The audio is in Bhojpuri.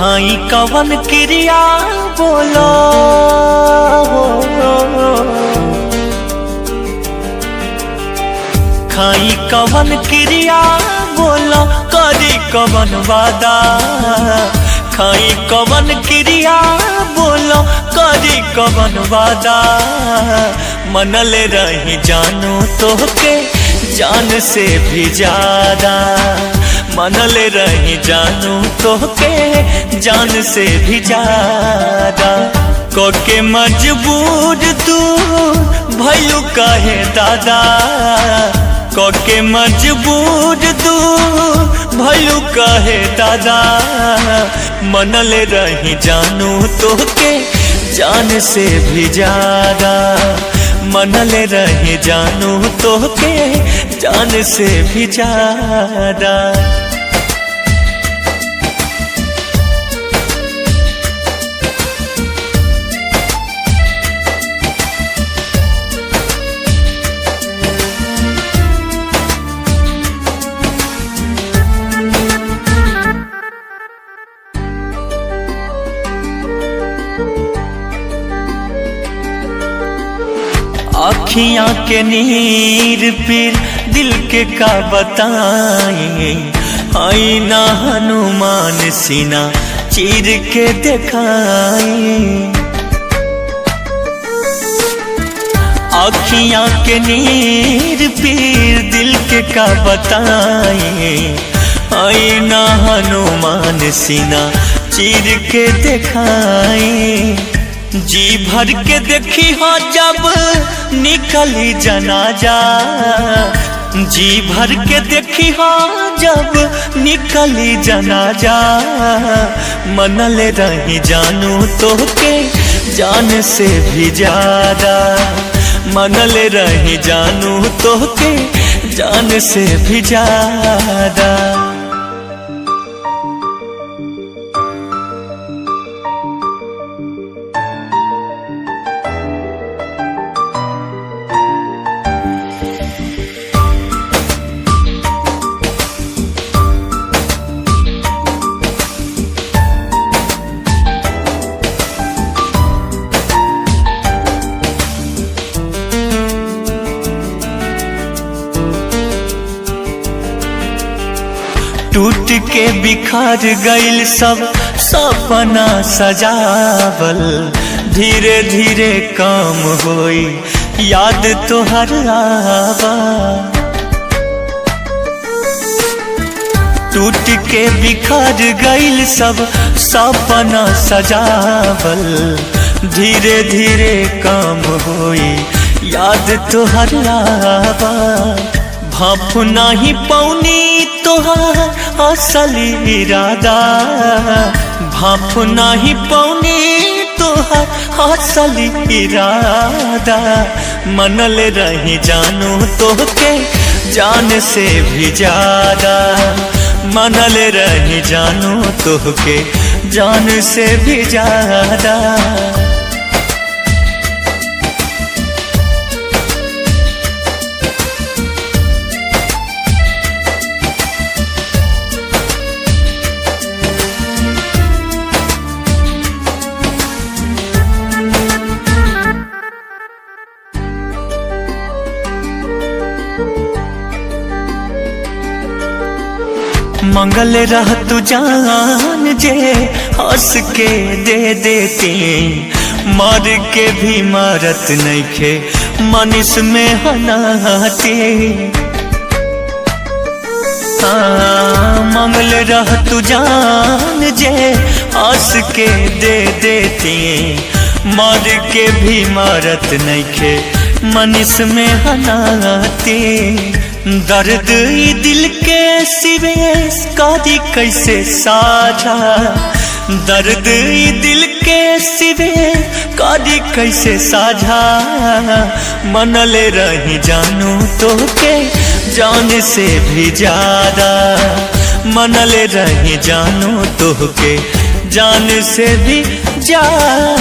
खाई कवन क्रिया बोलो, खाई कवन क्रिया बोलो, करी कवन वादा। खाई कवन क्रिया बोलो, करी कवन वादा। मनले रही जानू तोहके जान से भी ज्यादा। मनले रही जानू तोहके जान से भी ज्यादा। कोके मजबूर तू भइलू कहे दादा। कोके मजबूर तू भइलू कहे दादा। मनले रही जानू तोहके जान से भी ज्यादा। मनले रही जानू तोहके जान से भी ज्यादा। अखियां के नीर पीर दिल के का बताएं। आईना हनुमान सीना चीर के दिखाएं। अखियां के नीर पीर दिल के का बताएं। आईना हनुमान सीना चीर के दिखाएं। जी भर के देखी हो जब निकली जनाजा। जी भर के देखी हो जब निकली जनाजा। मनले रही जानू तोहके जान से भी ज्यादा। मनले रही जानू तोहके जान से भी ज्यादा। टूट के बिखर गइल सब सपना सजावल। धीरे धीरे काम होई याद तोहर आवा। टूट के बिखर गइल सब सपना सजावल। धीरे धीरे काम होई याद तोहर आवा। भाप नाही पौनी तोहार असली इरादा। भाप नाही पौनी तोहार असली इरादा। मनले रही जानू तोहके जान से भी ज्यादा। मनले रही जानू तोहके जान से भी ज्यादा। मंगल रह तू जान जे हंस के दे देती। मर के भी मरत नइखे मनीष में हनाती। मंगल रह तू जान जे हंस के दे देती। मर के भी मरत नइखे मनीष में हनाती। दर्द दिल के सिवे कदी कैसे साझा। दर्द दिल के सिवे कदी कैसे साझा। मनले रही जानू तोहके जान से भी ज्यादा। मनले रही जानू तोहके जान से भी ज्यादा।